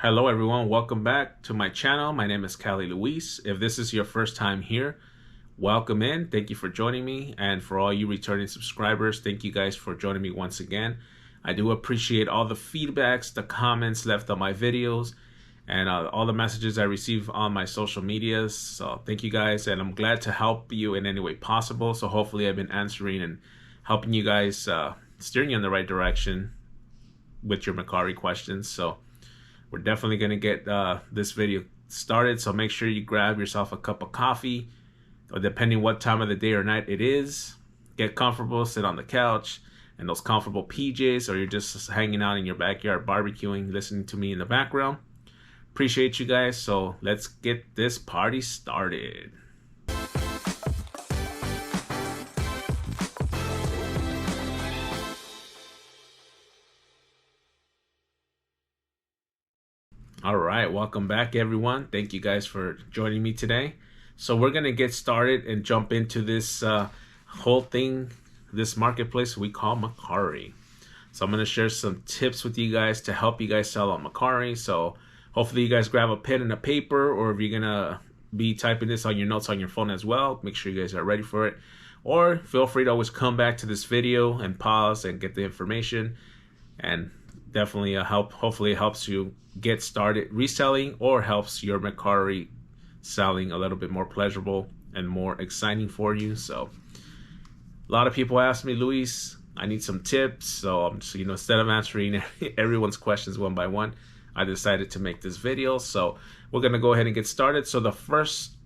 Hello everyone, welcome back to my channel. My name is Cali Luis. If this is your first time here, welcome in. Thank you for joining me. And for all you returning subscribers, thank you guys for joining me once again. I do appreciate all the feedbacks, the comments left on my videos, and all the messages I receive on my social medias. So thank you guys, and I'm glad to help you in any way possible. So hopefully I've been answering and helping you guys, steering you in the right direction with your Mercari questions. So we're definitely going to get this video started. So make sure you grab yourself a cup of coffee, or depending what time of the day or night it is. Get comfortable, sit on the couch and those comfortable PJs, or you're just hanging out in your backyard barbecuing, listening to me in the background. Appreciate you guys. So let's get this party started. All right, welcome back everyone. Thank you guys for joining me today. So we're gonna get started and jump into this whole thing, this marketplace we call Mercari. So I'm gonna share some tips with you guys to help you guys sell on Mercari. So hopefully you guys grab a pen and a paper, or if you're gonna be typing this on your notes on your phone as well, make sure you guys are ready for it. Or feel free to always come back to this video and pause and get the information, and definitely hopefully it helps you get started reselling, or helps your Mercari selling a little bit more pleasurable and more exciting for you. So a lot of people ask me, Luis, I need some tips. So I'm just, instead of answering everyone's questions one by one, I decided to make this video. So we're gonna go ahead and get started. So the first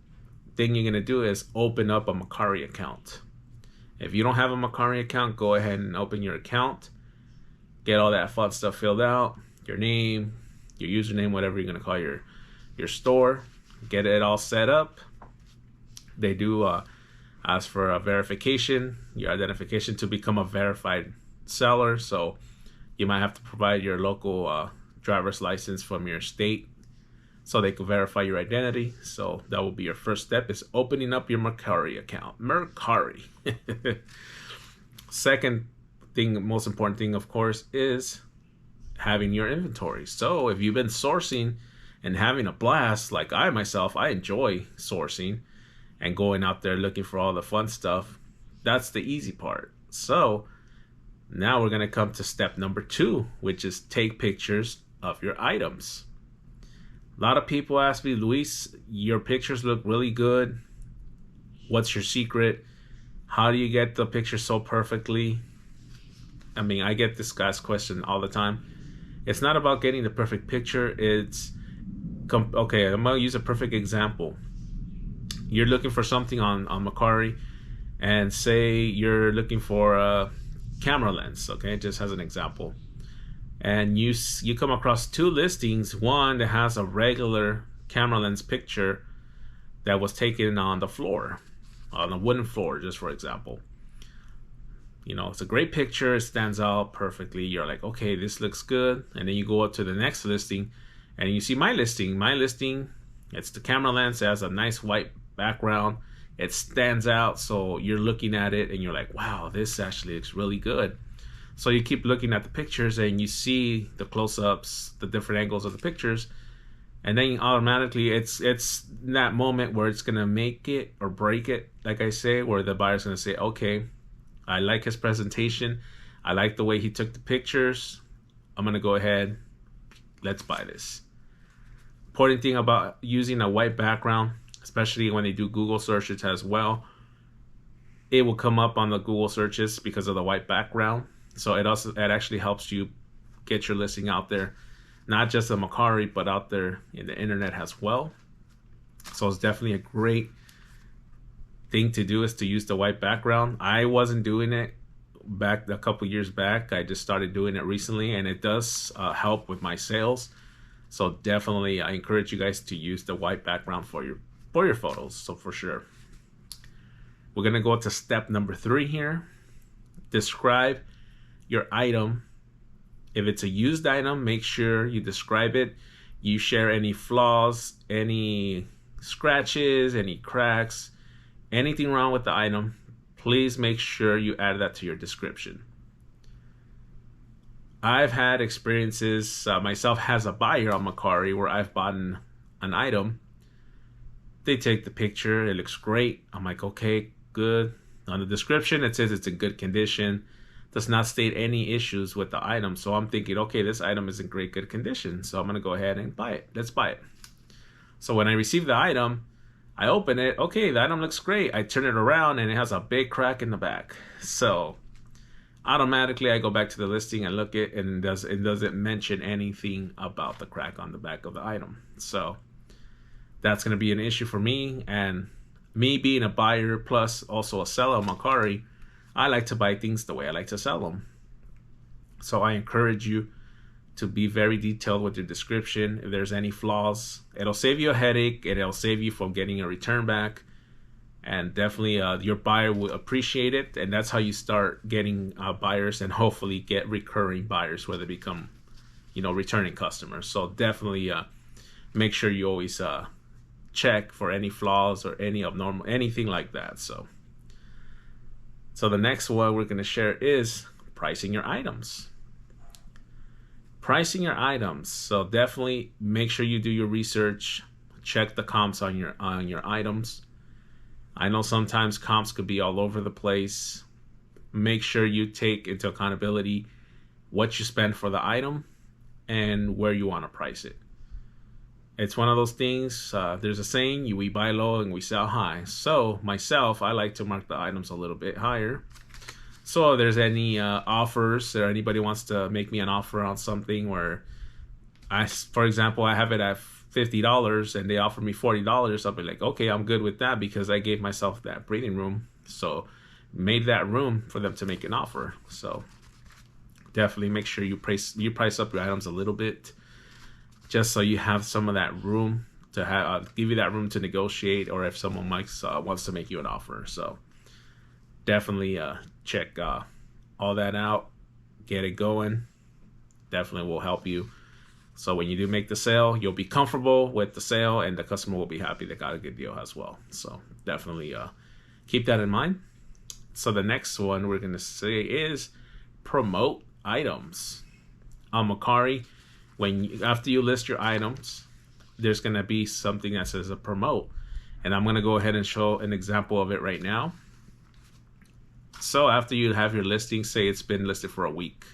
thing you're gonna do is open up a Mercari account. If you don't have a Mercari account, go ahead and open your account. Get all that fun stuff filled out, your name, your username, whatever you're gonna call your store. Get it all set up. They do ask for a verification, your identification to become a verified seller. So you might have to provide your local driver's license from your state so they can verify your identity. So that will be your first step, is opening up your Mercari account. Mercari. Second thing, most important thing, of course, is having your inventory. So if you've been sourcing and having a blast, like I myself, I enjoy sourcing and going out there looking for all the fun stuff. That's the easy part. So now we're gonna come to step number 2, which is take pictures of your items. A lot of people ask me, Luis, your pictures look really good. What's your secret? How do you get the picture so perfectly? I mean, I get this guy's question all the time. It's not about getting the perfect picture. It's, okay, I'm gonna use a perfect example. You're looking for something on Mercari, and say you're looking for a camera lens, okay, just as an example. And you come across 2 listings, one that has a regular camera lens picture that was taken on the floor, on a wooden floor, just for example. It's a great picture, it stands out perfectly. You're like, okay, this looks good. And then you go up to the next listing and you see my listing. My listing, it's the camera lens, it has a nice white background. It stands out, so you're looking at it and you're like, wow, this actually looks really good. So you keep looking at the pictures and you see the close-ups, the different angles of the pictures, and then automatically it's that moment where it's gonna make it or break it, like I say, where the buyer's gonna say, okay, I like his presentation, I like the way he took the pictures, I'm gonna go ahead, let's buy this. Important thing about using a white background, especially when they do Google searches as well, it will come up on the Google searches because of the white background. So it actually helps you get your listing out there, not just on Mercari, but out there in the internet as well. So it's definitely a great thing to do, is to use the white background. I wasn't doing it back a couple years back. I just started doing it recently, and it does help with my sales. So definitely I encourage you guys to use the white background for your photos. So for sure. We're gonna go to step number 3 here. Describe your item. If it's a used item, make sure you describe it. You share any flaws, any scratches, any cracks, anything wrong with the item. Please make sure you add that to your description. I've had experiences myself as a buyer on Mercari where I've bought an item. They take the picture, it looks great. I'm like, okay, good. On the description, it says it's in good condition. Does not state any issues with the item. So I'm thinking, okay, this item is in great good condition. So I'm gonna go ahead and buy it. Let's buy it. So when I receive the item, I open it. Okay, the item looks great. I turn it around and it has a big crack in the back. So automatically I go back to the listing and look at it, and it doesn't mention anything about the crack on the back of the item. So that's going to be an issue for me. And me being a buyer plus also a seller on Mercari, I like to buy things the way I like to sell them. So I encourage you to be very detailed with your description. If there's any flaws, it'll save you a headache and it'll save you from getting a return back. And definitely your buyer will appreciate it. And that's how you start getting buyers and hopefully get recurring buyers where they become, returning customers. So definitely make sure you always check for any flaws or any abnormal, anything like that. So the next one we're going to share is pricing your items. Pricing your items. So definitely make sure you do your research, check the comps on your items. I know sometimes comps could be all over the place. Make sure you take into accountability what you spend for the item and where you want to price it. It's one of those things, there's a saying, we buy low and we sell high. So myself, I like to mark the items a little bit higher. So if there's any offers or anybody wants to make me an offer on something where for example, I have it at $50 and they offer me $40, I'll be like, okay, I'm good with that because I gave myself that breathing room. So made that room for them to make an offer. So definitely make sure you price up your items a little bit, just so you have some of that room to give you that room to negotiate, or if someone wants to make you an offer. So definitely check all that out, get it going. Definitely will help you. So when you do make the sale, you'll be comfortable with the sale and the customer will be happy they got a good deal as well. So definitely keep that in mind. So the next one we're going to say is promote items. On Mercari, after you list your items, there's going to be something that says a promote. And I'm going to go ahead and show an example of it right now. So after you have your listing, say it's been listed for a week,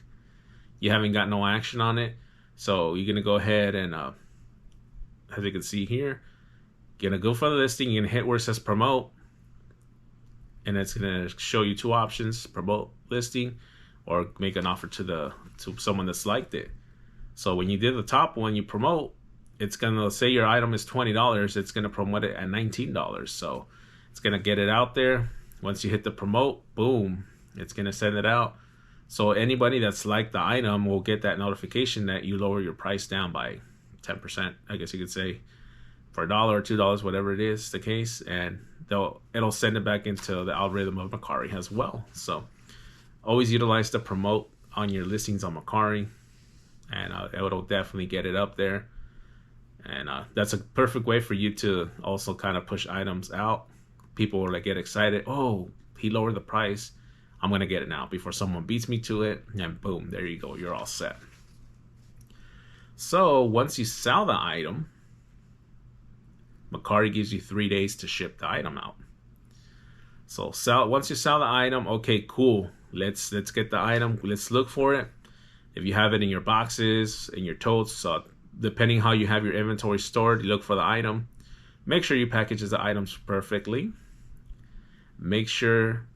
you haven't got no action on it. So you're going to go ahead and, as you can see here, you're going to go for the listing. You're going to hit where it says promote. And it's going to show you two options: promote listing or make an offer to someone that's liked it. So when you did the top one, you promote, it's going to say your item is $20. It's going to promote it at $19. So it's going to get it out there. Once you hit the promote, boom, it's going to send it out. So anybody that's liked the item will get that notification that you lower your price down by 10%, I guess you could say, for $1 or $2, whatever it is the case, and it'll send it back into the algorithm of Mercari as well. So always utilize the promote on your listings on Mercari, and it'll definitely get it up there. And that's a perfect way for you to also kind of push items out. People will get excited. Oh, he lowered the price. I'm going to get it now before someone beats me to it. And boom, there you go. You're all set. So once you sell the item, Mercari gives you 3 days to ship the item out. So once you sell the item, okay, cool. Let's get the item. Let's look for it. If you have it in your boxes, in your totes, so depending how you have your inventory stored, you look for the item. Make sure you package the items perfectly. Make sure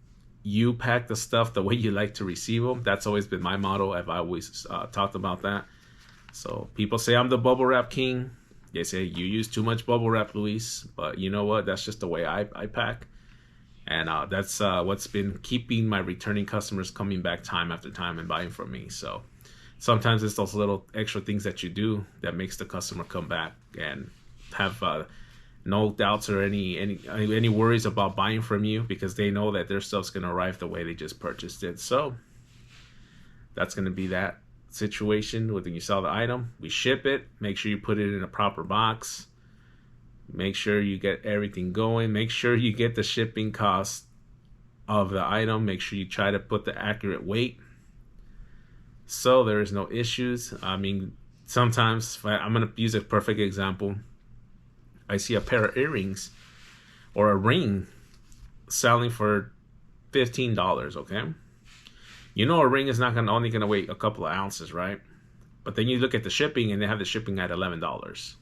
you pack the stuff the way you like to receive them. That's always been my motto. I've always talked about that. So people say I'm the bubble wrap king. They say you use too much bubble wrap, Luis. But you know what? That's just the way I pack. And that's what's been keeping my returning customers coming back time after time and buying from me. So sometimes it's those little extra things that you do that makes the customer come back and have no doubts or any worries about buying from you, because they know that their stuff's going to arrive the way they just purchased it. So that's going to be that situation. When you sell the item, we ship it. Make sure you put it in a proper box. Make sure you get everything going. Make sure you get the shipping cost of the item. Make sure you try to put the accurate weight. so there is no issues. I mean, sometimes I'm gonna use a perfect example. I see a pair of earrings or a ring selling for $15. Okay, you know a ring is not gonna only gonna weigh a couple of ounces, right? But then you look at the shipping, and they have the shipping at $11.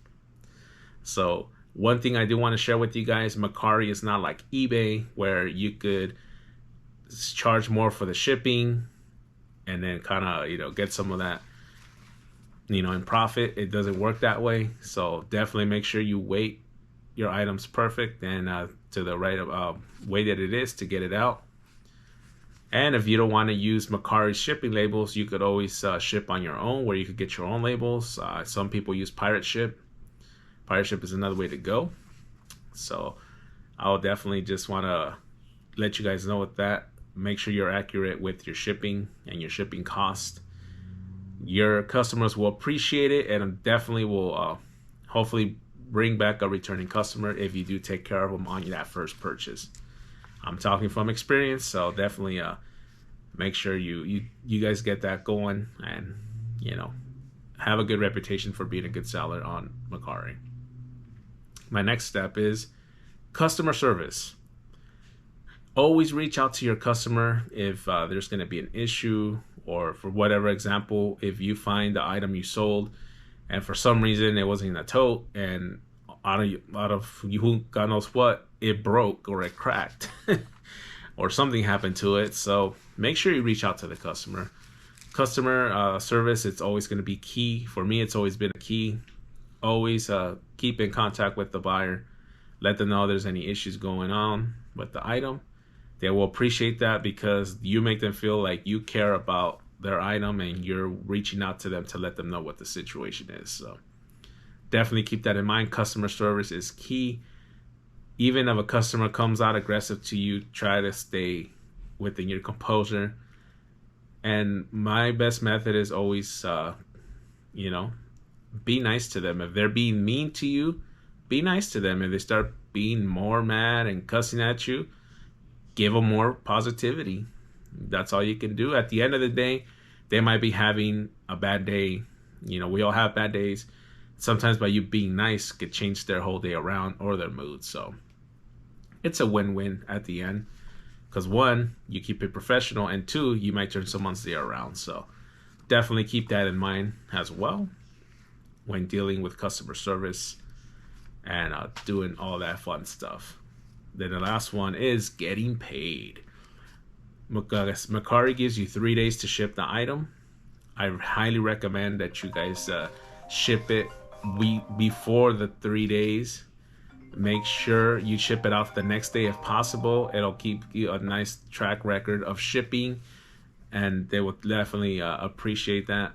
So one thing I do want to share with you guys, Mercari is not like eBay where you could charge more for the shipping and then kind of, get some of that, in profit. It doesn't work that way. So definitely make sure you weight your items perfect and to the right way that it is to get it out. And if you don't want to use Mercari's shipping labels, you could always ship on your own, where you could get your own labels. Some people use Pirate Ship. Pirate Ship is another way to go. So I'll definitely just want to let you guys know with that. Make sure you're accurate with your shipping and your shipping cost. Your customers will appreciate it, and definitely will hopefully bring back a returning customer if you do take care of them on that first purchase. I'm talking from experience, so definitely make sure you guys get that going, and have a good reputation for being a good seller on Mercari. My next step is customer service. Always reach out to your customer if there's going to be an issue, or for whatever example, if you find the item you sold and for some reason it wasn't in a tote, and out of you, God knows what, it broke or it cracked or something happened to it. So make sure you reach out to the customer. Customer service, it's always going to be key. For me, it's always been a key. Always keep in contact with the buyer. Let them know there's any issues going on with the item. They will appreciate that because you make them feel like you care about their item and you're reaching out to them to let them know what the situation is. So definitely keep that in mind. Customer service is key. Even if a customer comes out aggressive to you, try to stay within your composure. And my best method is always, be nice to them. If they're being mean to you, be nice to them. If they start being more mad and cussing at you, give them more positivity. That's all you can do. At the end of the day, they might be having a bad day. We all have bad days. Sometimes by you being nice could change their whole day around or their mood. So it's a win-win at the end. Because one, you keep it professional, and two, you might turn someone's day around. So definitely keep that in mind as well when dealing with customer service and doing all that fun stuff. Then the last one is getting paid. Mercari gives you 3 days to ship the item. I highly recommend that you guys ship it before the 3 days. Make sure you ship it out the next day if possible. It'll keep you a nice track record of shipping, and they will definitely appreciate that.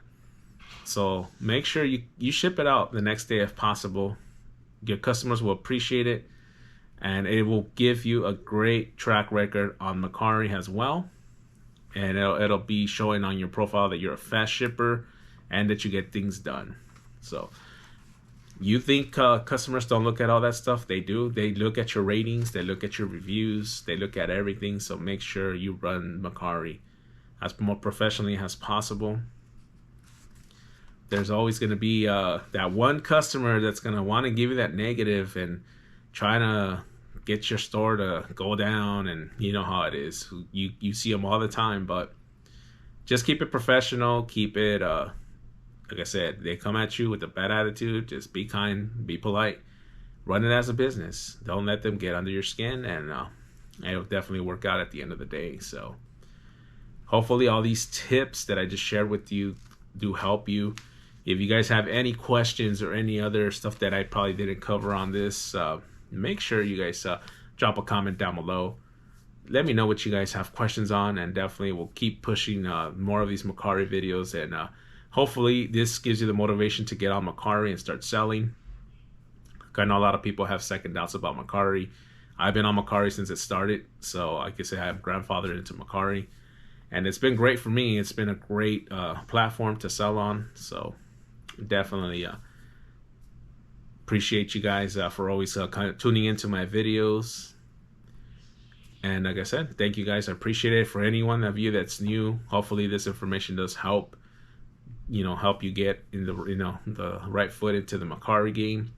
So make sure you ship it out the next day if possible. Your customers will appreciate it, and it will give you a great track record on Mercari as well. And it'll be showing on your profile that you're a fast shipper and that you get things done. So you think customers don't look at all that stuff? They do. They look at your ratings. They look at your reviews. They look at everything. So make sure you run Mercari as more professionally as possible. There's always going to be that one customer that's going to want to give you that negative and trying to get your store to go down, and you know how it is. You see them all the time, but just keep it professional. Keep it, like I said, they come at you with a bad attitude. Just be kind, be polite, run it as a business. Don't let them get under your skin, and it'll definitely work out at the end of the day. So hopefully all these tips that I just shared with you do help you. If you guys have any questions or any other stuff that I probably didn't cover on this, make sure you guys drop a comment down below. Let me know what you guys have questions on, and definitely we'll keep pushing more of these Mercari videos, and hopefully this gives you the motivation to get on Mercari and start selling. I know a lot of people have second doubts about Mercari. I've been on Mercari since it started, so I guess I have grandfathered into Mercari, and it's been great for me. It's been a great platform to sell on, so definitely appreciate you guys for always kind of tuning into my videos. And like I said, thank you guys. I appreciate it. For anyone of you that's new, hopefully this information does help. help you get in the right foot into the Mercari game.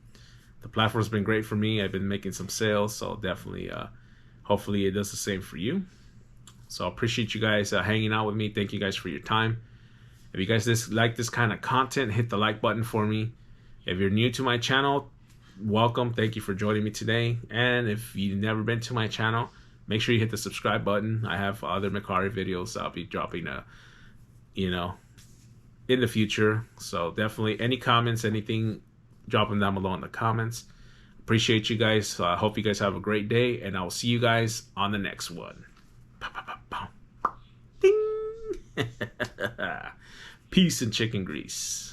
The platform's been great for me. I've been making some sales, so definitely, hopefully, it does the same for you. So I appreciate you guys hanging out with me. Thank you guys for your time. If you guys like this kind of content, hit the like button for me. If you're new to my channel, welcome. Thank you for joining me today. And if you've never been to my channel, make sure you hit the subscribe button. I have other Mercari videos I'll be dropping, in the future. So definitely, any comments, anything, drop them down below in the comments. Appreciate you guys. I hope you guys have a great day, and I will see you guys on the next one. Ding! Peace and chicken grease.